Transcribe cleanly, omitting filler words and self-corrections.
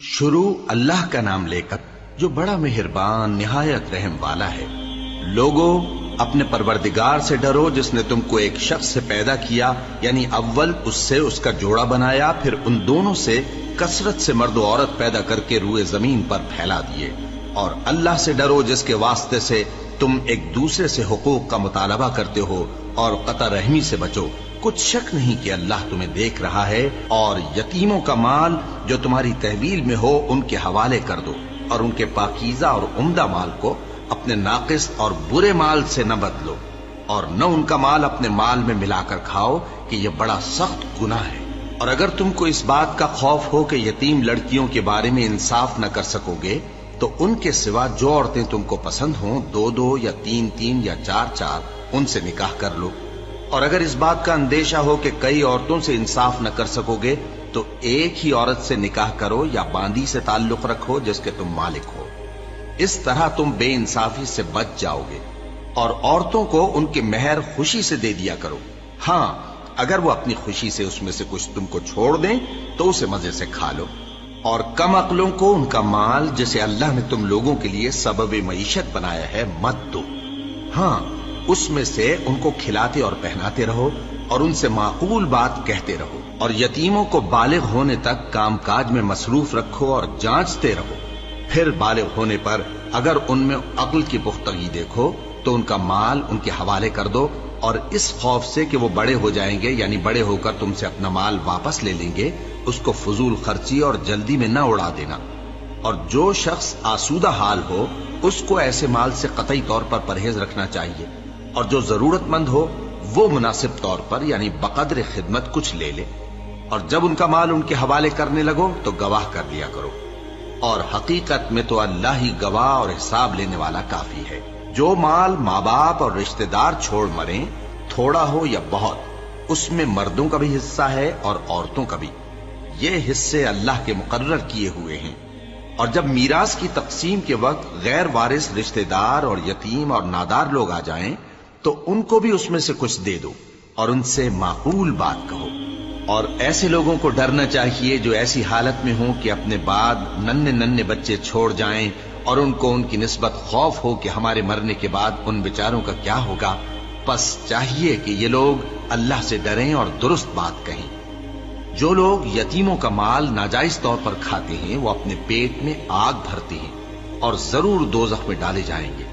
شروع اللہ کا نام لے کر جو بڑا مہربان نہایت رحم والا ہے۔ لوگو اپنے پروردگار سے ڈرو جس نے تم کو ایک شخص سے پیدا کیا، یعنی اول اس سے اس کا جوڑا بنایا، پھر ان دونوں سے کثرت سے مرد و عورت پیدا کر کے روئے زمین پر پھیلا دیے۔ اور اللہ سے ڈرو جس کے واسطے سے تم ایک دوسرے سے حقوق کا مطالبہ کرتے ہو، اور قطع رحمی سے بچو۔ کچھ شک نہیں کہ اللہ تمہیں دیکھ رہا ہے۔ اور یتیموں کا مال جو تمہاری تحویل میں ہو ان کے حوالے کر دو، اور ان کے پاکیزہ اور عمدہ مال کو اپنے ناقص اور برے مال سے نہ بدلو، اور نہ ان کا مال اپنے مال میں ملا کر کھاؤ کہ یہ بڑا سخت گناہ ہے۔ اور اگر تم کو اس بات کا خوف ہو کہ یتیم لڑکیوں کے بارے میں انصاف نہ کر سکو گے تو ان کے سوا جو عورتیں تم کو پسند ہوں، 2 یا 3 یا 4 ان سے نکاح کر لو۔ اور اگر اس بات کا اندیشہ ہو کہ کئی عورتوں سے انصاف نہ کر سکو گے تو ایک ہی عورت سے نکاح کرو یا باندی سے تعلق رکھو جس کے تم مالک ہو۔ اس طرح تم بے انصافی سے بچ جاؤ گے۔ اور عورتوں کو ان کے مہر خوشی سے دے دیا کرو۔ ہاں، اگر وہ اپنی خوشی سے اس میں سے کچھ تم کو چھوڑ دیں تو اسے مزے سے کھا لو۔ اور کم عقلوں کو ان کا مال جسے اللہ نے تم لوگوں کے لیے سبب معیشت بنایا ہے مت دو۔ ہاں، اس میں سے ان کو کھلاتے اور پہناتے رہو اور ان سے معقول بات کہتے رہو۔ اور یتیموں کو بالغ ہونے تک کام کاج میں مصروف رکھو اور جانچتے رہو۔ پھر بالغ ہونے پر اگر ان میں عقل کی پختگی دیکھو تو ان کا مال ان کے حوالے کر دو، اور اس خوف سے کہ وہ بڑے ہو جائیں گے، یعنی بڑے ہو کر تم سے اپنا مال واپس لے لیں گے، اس کو فضول خرچی اور جلدی میں نہ اڑا دینا۔ اور جو شخص آسودہ حال ہو اس کو ایسے مال سے قطعی طور پر پرہیز رکھنا چاہیے، اور جو ضرورت مند ہو وہ مناسب طور پر یعنی بقدر خدمت کچھ لے لے۔ اور جب ان کا مال ان کے حوالے کرنے لگو تو گواہ کر دیا کرو، اور حقیقت میں تو اللہ ہی گواہ اور حساب لینے والا کافی ہے۔ جو مال ماں باپ اور رشتہ دار چھوڑ مریں، تھوڑا ہو یا بہت، اس میں مردوں کا بھی حصہ ہے اور عورتوں کا بھی۔ یہ حصے اللہ کے مقرر کیے ہوئے ہیں۔ اور جب میراث کی تقسیم کے وقت غیر وارث رشتہ دار اور یتیم اور نادار لوگ آ جائیں تو ان کو بھی اس میں سے کچھ دے دو، اور ان سے معقول بات کہو۔ اور ایسے لوگوں کو ڈرنا چاہیے جو ایسی حالت میں ہوں کہ اپنے بعد ننھے بچے چھوڑ جائیں، اور ان کو ان کی نسبت خوف ہو کہ ہمارے مرنے کے بعد ان بیچاروں کا کیا ہوگا۔ پس چاہیے کہ یہ لوگ اللہ سے ڈریں اور درست بات کہیں۔ جو لوگ یتیموں کا مال ناجائز طور پر کھاتے ہیں وہ اپنے پیٹ میں آگ بھرتے ہیں اور ضرور دوزخ میں ڈالے جائیں گے۔